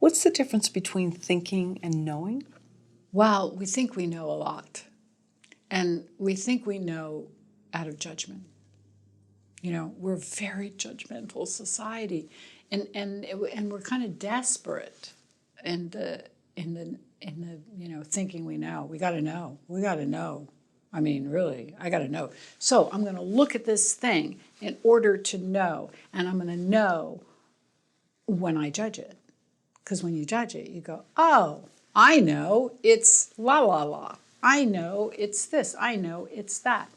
What's the difference between thinking and knowing? Well, we think we know a lot, and we think we know out of judgment. You know, we're a very judgmental society, and we're kind of desperate in the thinking we know. We got to know. We got to know. I mean, really, I got to know. So I'm going to look at this thing in order to know, and I'm going to know when I judge it. Because when you judge it, you go, oh, I know it's la la la. I know it's this. I know it's that.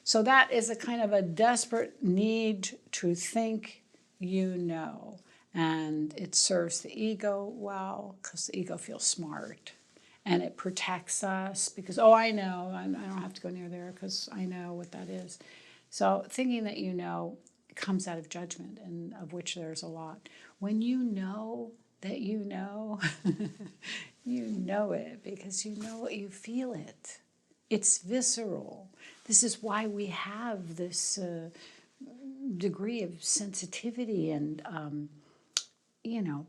So that is a kind of a desperate need to think you know. And it serves the ego well because the ego feels smart. And it protects us because, oh, I know. I don't have to go near there because I know what that is. So thinking that you know comes out of judgment, and of which there's a lot. When you know that you know, you know it because you know it, you feel it. It's visceral. This is why we have this degree of sensitivity and,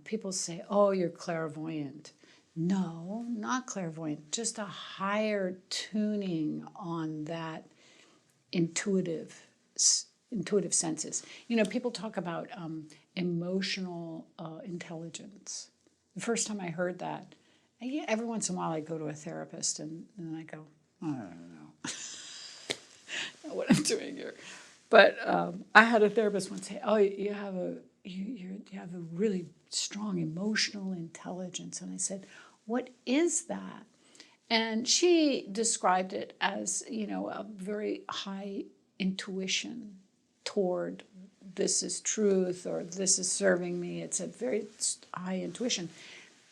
people say, oh, you're clairvoyant. No, not clairvoyant, just a higher tuning on that intuitive senses. People talk about emotional intelligence. The first time I heard that, every once in a while I go to a therapist and I go, I don't know what I'm doing here. But I had a therapist once say, oh, you have a really strong emotional intelligence. And I said, what is that? And she described it as, a very high intuition toward this is truth or this is serving me. It's a very high intuition,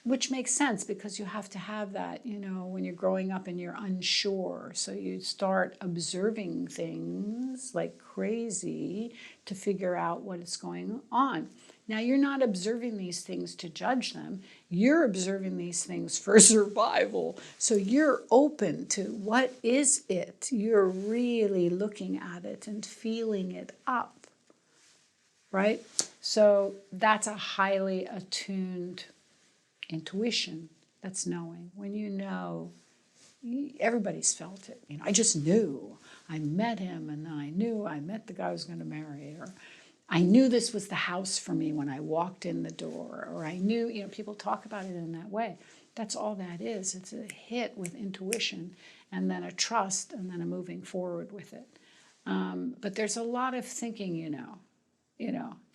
which makes sense because you have to have that, when you're growing up and you're unsure. So you start observing things like crazy to figure out what is going on. Now, you're not observing these things to judge them. You're observing these things for survival. So you're open to what is it. You're really looking at it and feeling it up, right? So that's a highly attuned intuition. That's knowing. When you know, everybody's felt it. I just knew. I met him, and then I knew I met the guy I was going to marry, or I knew this was the house for me when I walked in the door, or I knew, people talk about it in that way. That's all that is. It's a hit with intuition, and then a trust, and then a moving forward with it. But there's a lot of thinking,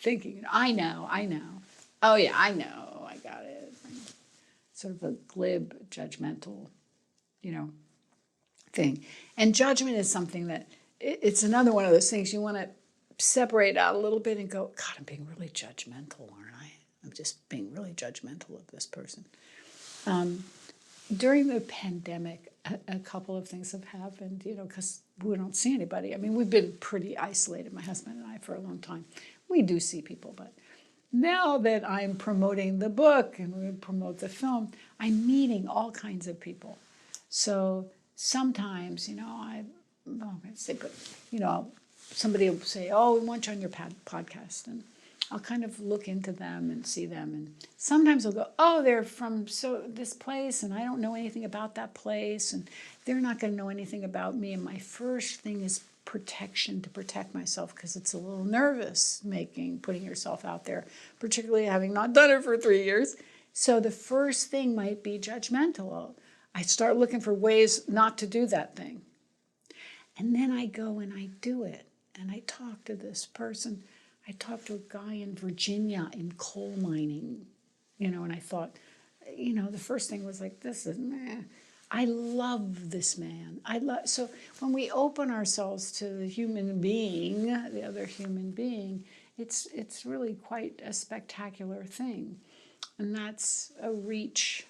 thinking, I know. Oh yeah, I know, I got it. Sort of a glib, judgmental, thing. And judgment is something that, it's another one of those things you want to separate out a little bit and go, God, I'm being really judgmental, aren't I? I'm just being really judgmental of this person. During the pandemic, a couple of things have happened, because we don't see anybody. I mean, we've been pretty isolated, my husband and I, for a long time. We do see people, but now that I'm promoting the book and we promote the film, I'm meeting all kinds of people. So sometimes, I'm going to say, but, somebody will say, oh, we want you on your podcast. And I'll kind of look into them and see them. And sometimes I'll go, oh, they're from this place, and I don't know anything about that place, and they're not going to know anything about me. And my first thing is protection, to protect myself, because it's a little nervous putting yourself out there, particularly having not done it for 3 years. So the first thing might be judgmental. I start looking for ways not to do that thing. And then I go and I do it. And I talk to this person. I talked to a guy in Virginia in coal mining, and I thought, the first thing was like, this is, meh. I love this man. So when we open ourselves to the human being, the other human being, it's really quite a spectacular thing. And that's a reach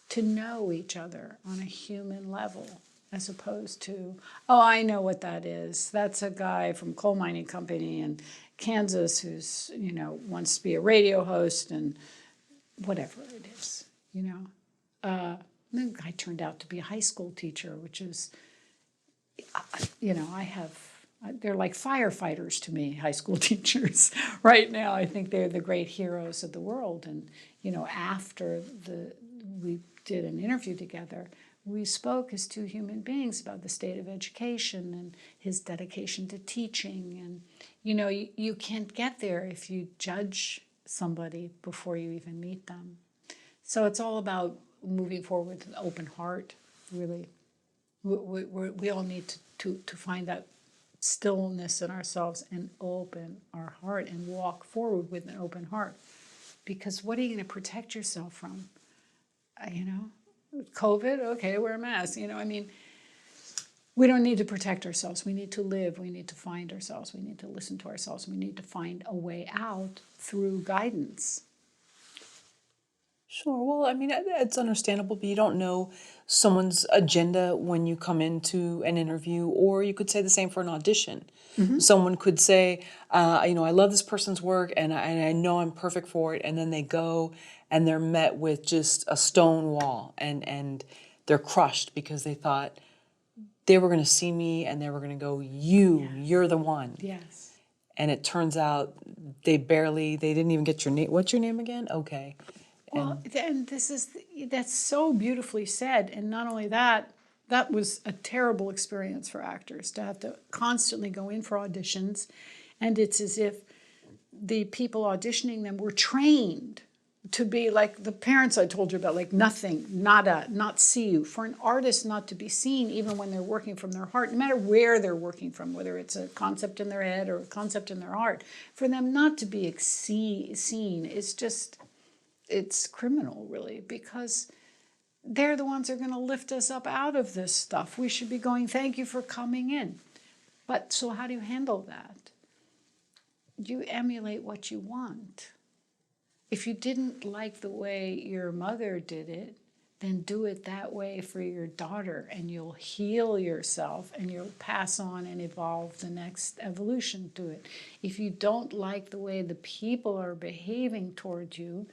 to know each other on a human level, as opposed to, oh, I know what that is. That's a guy from coal mining company in Kansas who's, wants to be a radio host and whatever it is, the guy turned out to be a high school teacher, which is, I they're like firefighters to me, high school teachers right now. I think they're the great heroes of the world. And, after we did an interview together, we spoke as two human beings about the state of education and his dedication to teaching. And, you can't get there if you judge somebody before you even meet them. So it's all about moving forward with an open heart, really. We all need to find that stillness in ourselves and open our heart and walk forward with an open heart. Because what are you going to protect yourself from? COVID, okay, wear a mask. We don't need to protect ourselves. We need to live. We need to find ourselves. We need to listen to ourselves. We need to find a way out through guidance. Sure. Well, it's understandable, but you don't know someone's agenda when you come into an interview, or you could say the same for an audition. Someone could say, I love this person's work and I know I'm perfect for it. And then they go and they're met with just a stone wall and they're crushed because they thought they were going to see me and they were going to go, you're the one. Yes. And it turns out they didn't even get your name. What's your name again? Okay. Well, and that's so beautifully said. And not only that, that was a terrible experience for actors to have to constantly go in for auditions. And it's as if the people auditioning them were trained to be like the parents I told you about, like nothing, nada, not see you. For an artist not to be seen, even when they're working from their heart, no matter where they're working from, whether it's a concept in their head or a concept in their heart, for them not to be seen is just, it's criminal, really, because they're the ones who are going to lift us up out of this stuff. We should be going, thank you for coming in. But so how do you handle that? You emulate what you want. If you didn't like the way your mother did it, then do it that way for your daughter, and you'll heal yourself and you'll pass on and evolve the next evolution to it. If you don't like the way the people are behaving towards you,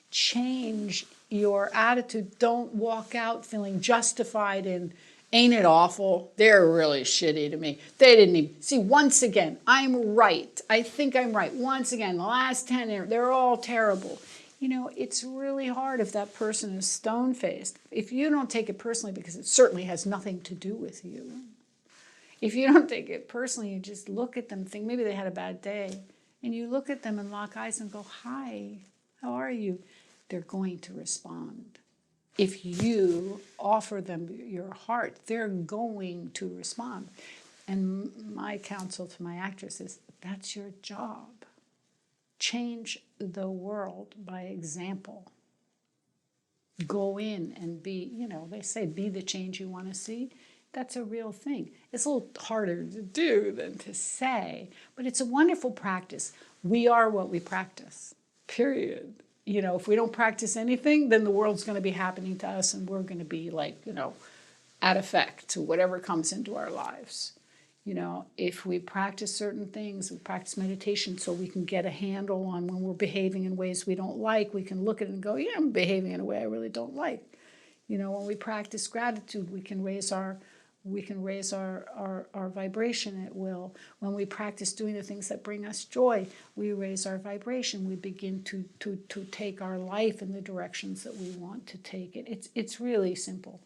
change your attitude. Don't walk out feeling justified in, ain't it awful? They're really shitty to me. They didn't even, see, once again, I'm right. I think I'm right. Once again, the last 10, they're all terrible. It's really hard if that person is stone-faced. If you don't take it personally, because it certainly has nothing to do with you. If you don't take it personally, you just look at them, think maybe they had a bad day, and you look at them and lock eyes and go, hi, how are you? They're going to respond. If you offer them your heart, they're going to respond. And my counsel to my actress is, that's your job. Change the world by example. Go in and be, they say, be the change you want to see. That's a real thing. It's a little harder to do than to say, but it's a wonderful practice. We are what we practice, period. If we don't practice anything, then the world's going to be happening to us and we're going to be like, at effect to whatever comes into our lives. If we practice certain things, we practice meditation so we can get a handle on when we're behaving in ways we don't like, we can look at it and go, yeah, I'm behaving in a way I really don't like. When we practice gratitude, we can raise our vibration at will. When we practice doing the things that bring us joy, we raise our vibration. We begin to take our life in the directions that we want to take it. It's really simple.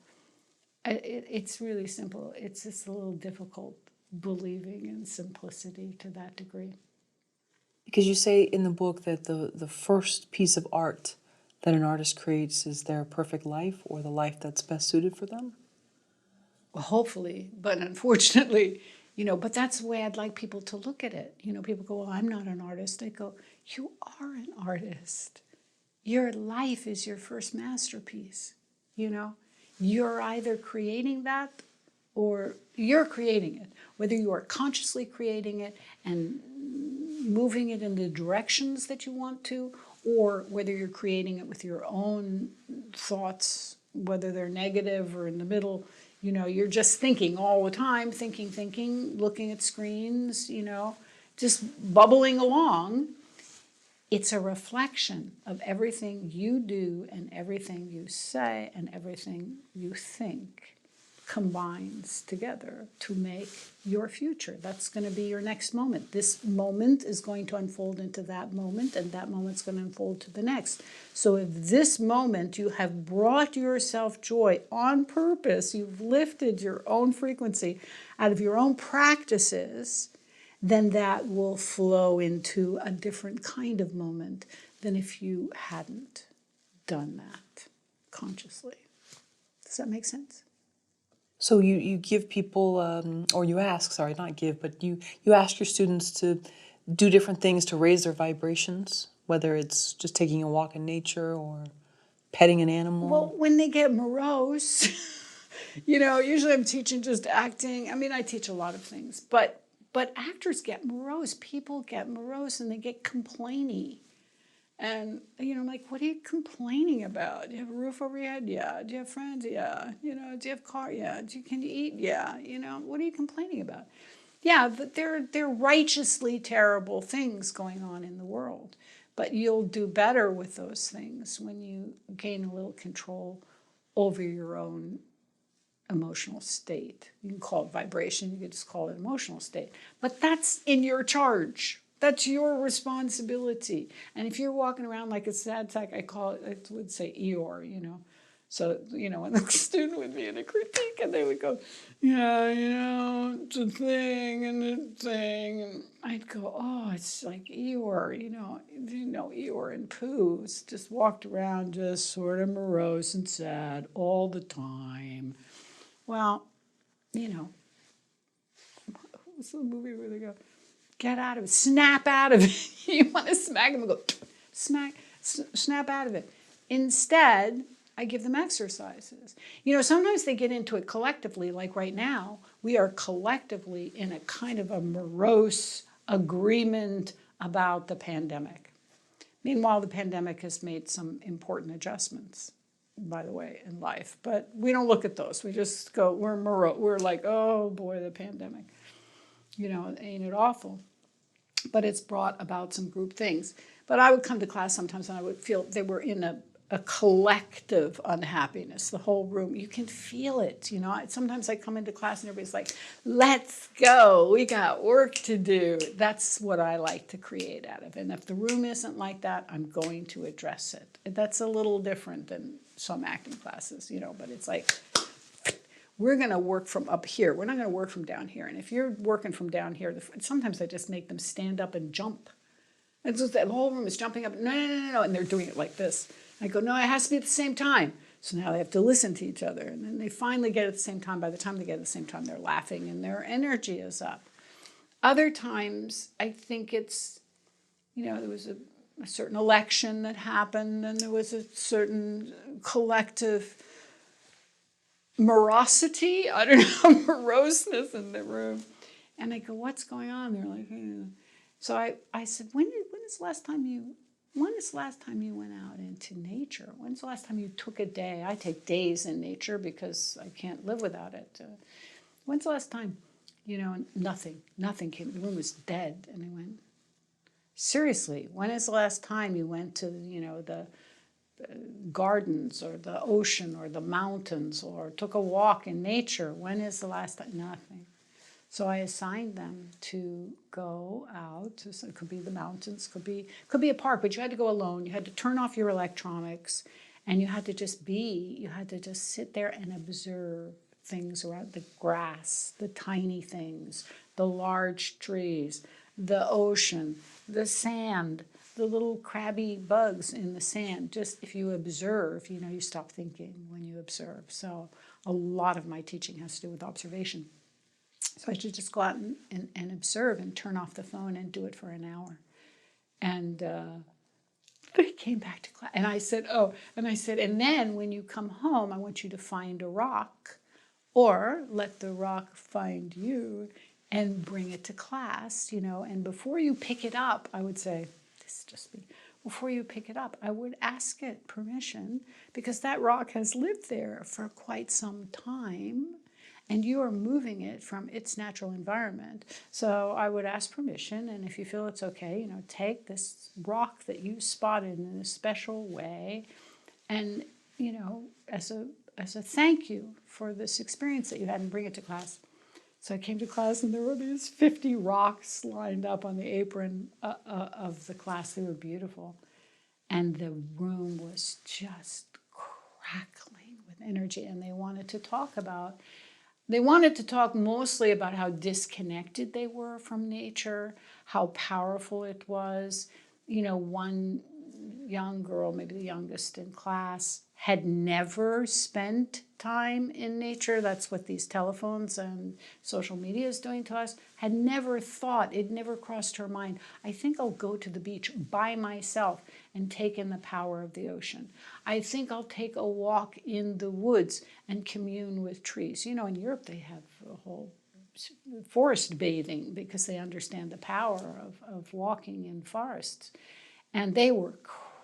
It's really simple. It's just a little difficult believing in simplicity to that degree. Because you say in the book that the first piece of art that an artist creates is their perfect life, or the life that's best suited for them? Well, hopefully, but unfortunately, but that's the way I'd like people to look at it. People go, well, I'm not an artist. I go, you are an artist. Your life is your first masterpiece. You're either creating that or you're creating it. Whether you are consciously creating it and moving it in the directions that you want to, or whether you're creating it with your own thoughts, whether they're negative or in the middle. You're just thinking all the time, thinking, looking at screens, just bubbling along. It's a reflection of everything you do and everything you say and everything you think combines together to make your future. That's going to be your next moment. This moment is going to unfold into that moment, and that moment's going to unfold to the next. So if this moment you have brought yourself joy on purpose, you've lifted your own frequency out of your own practices, then that will flow into a different kind of moment than if you hadn't done that consciously. Does that make sense? So you give people, or you ask, sorry, not give, but you ask your students to do different things to raise their vibrations, whether it's just taking a walk in nature or petting an animal. Well, when they get morose, usually I'm teaching just acting. I mean, I teach a lot of things, but actors get morose. People get morose and they get complainy. And, I'm like, what are you complaining about? Do you have a roof over your head? Yeah. Do you have friends? Yeah. Do you have a car? Yeah. Can you eat? Yeah. What are you complaining about? Yeah, but they're righteously terrible things going on in the world. But you'll do better with those things when you gain a little control over your own emotional state. You can call it vibration. You could just call it emotional state. But that's in your charge. That's your responsibility. And if you're walking around like a sad sack, I would say Eeyore, So, when the student would be in a critique and they would go, yeah, it's a thing and a thing. And I'd go, oh, it's like Eeyore, Eeyore and Pooh just walked around just sort of morose and sad all the time. Well, what's the movie where they go, get out of it, snap out of it. You want to smack them and go, snap out of it. Instead, I give them exercises. Sometimes they get into it collectively, like right now, we are collectively in a kind of a morose agreement about the pandemic. Meanwhile, the pandemic has made some important adjustments, by the way, in life. But we don't look at those. We just go, we're morose. We're like, oh boy, the pandemic. Ain't it awful? But it's brought about some group things. But I would come to class sometimes and I would feel they were in a collective unhappiness, the whole room. You can feel it, Sometimes I come into class and everybody's like, let's go, we got work to do. That's what I like to create out of it. And if the room isn't like that, I'm going to address it. That's a little different than some acting classes, but it's like, we're going to work from up here. We're not going to work from down here. And if you're working from down here, sometimes I just make them stand up and jump. And so the whole room is jumping up. No. And they're doing it like this. I go, no, it has to be at the same time. So now they have to listen to each other. And then they finally get it at the same time. By the time they get it at the same time, they're laughing and their energy is up. Other times, I think it's, there was a certain election that happened and there was a certain collective morosity, I don't know, moroseness in the room. And I go, what's going on? They're like, So I said, when is the last time you went out into nature? When's the last time you took a day? I take days in nature because I can't live without it. When's the last time? Nothing came. The room was dead. And I went, seriously, when is the last time you went to, the gardens or the ocean or the mountains or took a walk in nature? When is the last time? Nothing. So I assigned them to go out. So it could be the mountains, could be a park, but you had to go alone. You had to turn off your electronics and you had to just sit there and observe things around the grass, the tiny things, the large trees, the ocean, the sand, the little crabby bugs in the sand. Just if you observe, you stop thinking when you observe. So a lot of my teaching has to do with observation. So I should just go out and observe and turn off the phone and do it for an hour. And they came back to class. And I said, and then when you come home, I want you to find a rock or let the rock find you and bring it to class, And before you pick it up, I would say, this is just me. Before you pick it up, I would ask it permission because that rock has lived there for quite some time. And you are moving it from its natural environment. So I would ask permission, and if you feel it's okay, take this rock that you spotted in a special way, and as a as a thank you for this experience that you had and bring it to class. So I came to class and there were these 50 rocks lined up on the apron of the class. They were beautiful. And the room was just crackling with energy. And they wanted to talk mostly about how disconnected they were from nature, how powerful it was. One young girl, maybe the youngest in class, had never spent time in nature. That's what these telephones and social media is doing to us. Had never thought, it never crossed her mind, I think I'll go to the beach by myself and take in the power of the ocean. I think I'll take a walk in the woods and commune with trees. In Europe they have a whole forest bathing because they understand the power of walking in forests. And they were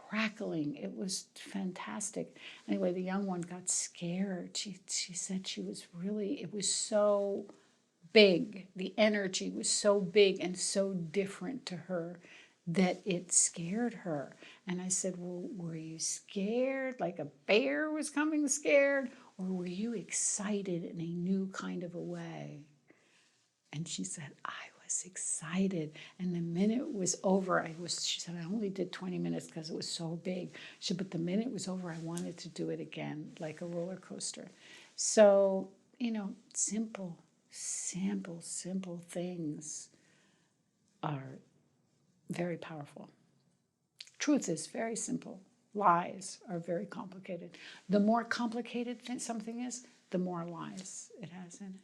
crackling. It was fantastic. Anyway, the young one got scared. She said it was so big. The energy was so big and so different to her that it scared her. And I said, well, were you scared? Like a bear was coming scared? Or were you excited in a new kind of a way? And she said, I was excited. And the minute was over, she said, I only did 20 minutes because it was so big. She said, but the minute was over, I wanted to do it again, like a roller coaster. So, simple things are very powerful. Truth is very simple. Lies are very complicated. The more complicated something is, the more lies it has in it.